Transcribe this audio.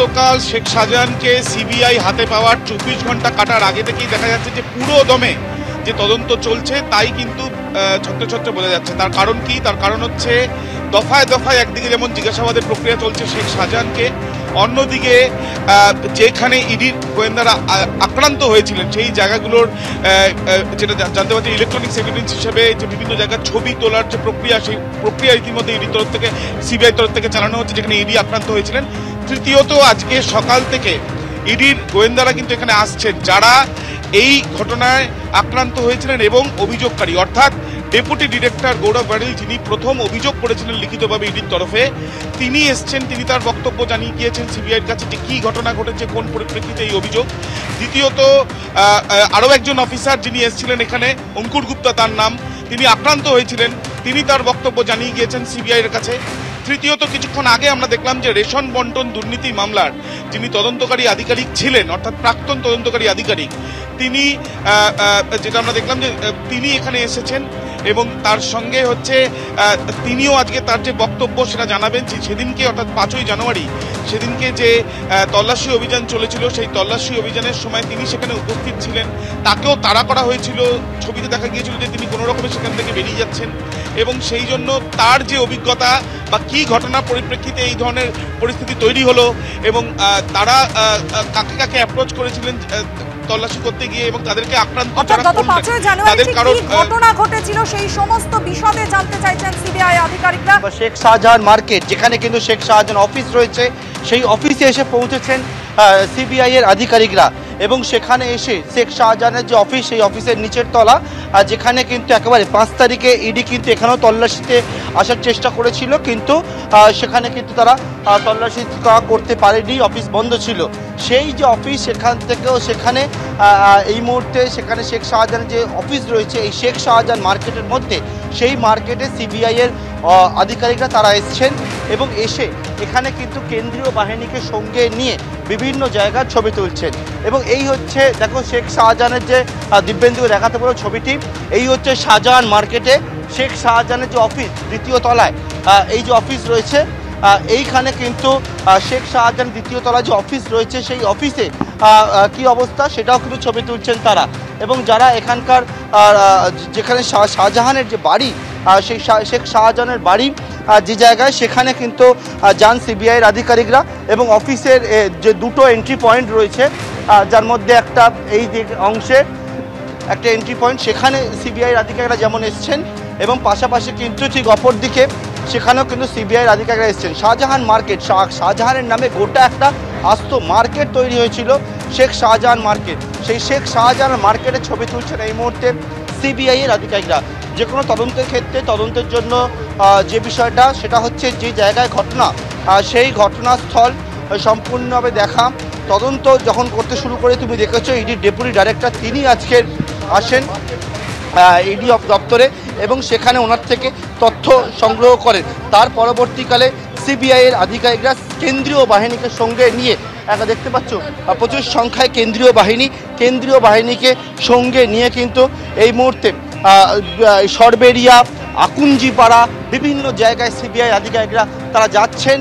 গতকাল শেখ শাহজাহানকে সিবিআই হাতে পাওয়ার 24 ঘন্টা কাটার আগে থেকেই দেখা যাচ্ছে যে পুরো দমে যে তদন্ত চলছে তাই কিন্তু ছত্রছত্র বোঝা যাচ্ছে। তার কারণ কি? তার কারণ হচ্ছে দফায় দফায় একদিকে যেমন জিজ্ঞাসাবাদের প্রক্রিয়া চলছে শেখ শাহজাহানকে, অন্যদিকে যেখানে ইডির গোয়েন্দারা আক্রান্ত হয়েছিলেন সেই জায়গাগুলোর যেটা জানতে পারছি ইলেকট্রনিক্স এভিডেন্স হিসেবে যে বিভিন্ন জায়গার ছবি তোলার যে প্রক্রিয়া, সেই প্রক্রিয়া ইতিমধ্যে ইডির তরফ থেকে সিবিআই তরফ থেকে চালানো হচ্ছে, যেখানে ইডি আক্রান্ত হয়েছিলেন। তৃতীয়ত আজকে সকাল থেকে ইডির গোয়েন্দারা কিন্তু এখানে আসছেন যারা এই ঘটনায় আক্রান্ত হয়েছিলেন এবং অভিযোগকারী অর্থাৎ ডেপুটি ডিরেক্টর গৌরব বাড়িল, যিনি প্রথম অভিযোগ করেছিলেন লিখিতভাবে ইডির তরফে, তিনি এসছেন। তিনি তার বক্তব্য জানিয়ে গিয়েছেন সিবিআইয়ের কাছে যে কী ঘটনা ঘটেছে, কোন পরিপ্রেক্ষিতে এই অভিযোগ। দ্বিতীয়ত আরও একজন অফিসার যিনি এসেছিলেন এখানে, অঙ্কুর গুপ্তা তার নাম, তিনি আক্রান্ত হয়েছিলেন, তিনি তার বক্তব্য জানিয়ে গিয়েছেন সিবিআইয়ের কাছে। তৃতীয়ত কিছুক্ষণ আগে আমরা দেখলাম যে রেশন বন্টন দুর্নীতি মামলার যিনি তদন্তকারী আধিকারিক ছিলেন অর্থাৎ প্রাক্তন তদন্তকারী আধিকারিক, তিনি যেটা আমরা দেখলাম যে তিনি এখানে এসেছেন এবং তার সঙ্গে হচ্ছে তিনিও আজকে তার যে বক্তব্য সেটা জানাবেন। সেদিনকে অর্থাৎ 5ই জানুয়ারি সেদিনকে যে তল্লাশি অভিযান চলেছিল সেই তল্লাশি অভিযানের সময় তিনি সেখানে উপস্থিত ছিলেন, তাকেও তাড়া করা হয়েছিল। ছবিতে দেখা গিয়েছিল যে তিনি কোনো রকমে সেখান থেকে বেরিয়ে যাচ্ছেন এবং সেই জন্য তার যে অভিজ্ঞতা বা কী ঘটনার পরিপ্রেক্ষিতে এই ধরনের পরিস্থিতি তৈরি হলো এবং তারা কাকে কাকে অ্যাপ্রোচ করেছিলেন তল্লাশি করতে গিয়ে এবং তাদেরকে আক্রান্ত তাদের কারণ ঘটনা ঘটেছিল সেই সমস্ত বিশদে জানতে চাইছেন সিবিআই আধিকারিকরা। শেখ শাহজাহান মার্কেট, যেখানে কিন্তু শেখ শাহজাহান অফিস রয়েছে, সেই অফিসে এসে পৌঁছেছেন সিবিআই এর আধিকারিকরা এবং সেখানে এসে শেখ শাহজাহানের যে অফিস, সেই অফিসের নিচের তলা, যেখানে কিন্তু একেবারে 5 তারিখে ইডি কিন্তু এখানেও তল্লাশিতে আসার চেষ্টা করেছিল, কিন্তু সেখানে কিন্তু তারা তল্লাশি করতে পারেনি, অফিস বন্ধ ছিল। সেই যে অফিস, সেখান থেকেও সেখানে এই মুহূর্তে সেখানে শেখ শাহজাহানের যে অফিস রয়েছে এই শেখ শাহজাহান মার্কেটের মধ্যে, সেই মার্কেটে সিবিআই এর আধিকারিকরা তারা এসছেন এবং এসে এখানে কিন্তু কেন্দ্রীয় বাহিনীকে সঙ্গে নিয়ে বিভিন্ন জায়গার ছবি তুলছেন। এবং এই হচ্ছে দেখো শেখ শাহজাহানের যে দিব্যেন্দুকে দেখাতে বলো ছবিটি, এই হচ্ছে শাহজাহান মার্কেটে শেখ শাহজাহানের যে অফিস, দ্বিতীয় তলায় এই যে অফিস রয়েছে, এইখানে কিন্তু শেখ শাহজাহান দ্বিতীয় তলায় যে অফিস রয়েছে সেই অফিসে কি অবস্থা সেটাও কিন্তু ছবি তুলছেন তারা। এবং যারা এখানকার যেখানে শাহজাহানের যে বাড়ি, সেই শেখ শাহজাহানের বাড়ি যে জায়গায়, সেখানে কিন্তু যান সিবিআইয়ের আধিকারিকরা এবং অফিসের যে দুটো এন্ট্রি পয়েন্ট রয়েছে, যার মধ্যে একটা এই যে অংশে একটা এন্ট্রি পয়েন্ট, সেখানে সিবিআইয়ের আধিকারিকরা যেমন এসছেন এবং পাশাপাশি কিন্তু ঠিক অপর দিকে সেখানেও কিন্তু সিবিআইয়ের আধিকারিকরা এসছেন। শাহজাহান মার্কেট, শাহজাহানের নামে গোটা একটা আস্ত মার্কেট তৈরি হয়েছিল, শেখ শাহজাহান মার্কেট। সেই শেখ শাহজাহান মার্কেটের ছবি তুলছেন এই মুহূর্তে সিবিআইয়ের আধিকারিকরা। যে কোনো তদন্তের ক্ষেত্রে তদন্তের জন্য যে বিষয়টা সেটা হচ্ছে যে জায়গায় ঘটনা, সেই ঘটনাস্থল সম্পূর্ণভাবে দেখা। তদন্ত যখন করতে শুরু করে তুমি দেখেছো ইডির ডেপুটি ডাইরেক্টর তিনি আজকের আসেন ইডি দপ্তরে এবং সেখানে ওনার থেকে তথ্য সংগ্রহ করেন। তার পরবর্তীকালে সিবিআইয়ের আধিকারিকরা কেন্দ্রীয় বাহিনীকে সঙ্গে নিয়ে, দেখতে পাচ্ছ প্রচুর সংখ্যায় কেন্দ্রীয় বাহিনীকে সঙ্গে নিয়ে কিন্তু এই মুহূর্তে সরবেরিয়া, আকুঞ্জিপাড়া বিভিন্ন জায়গায় সিবিআই আধিকারিকরা তারা যাচ্ছেন।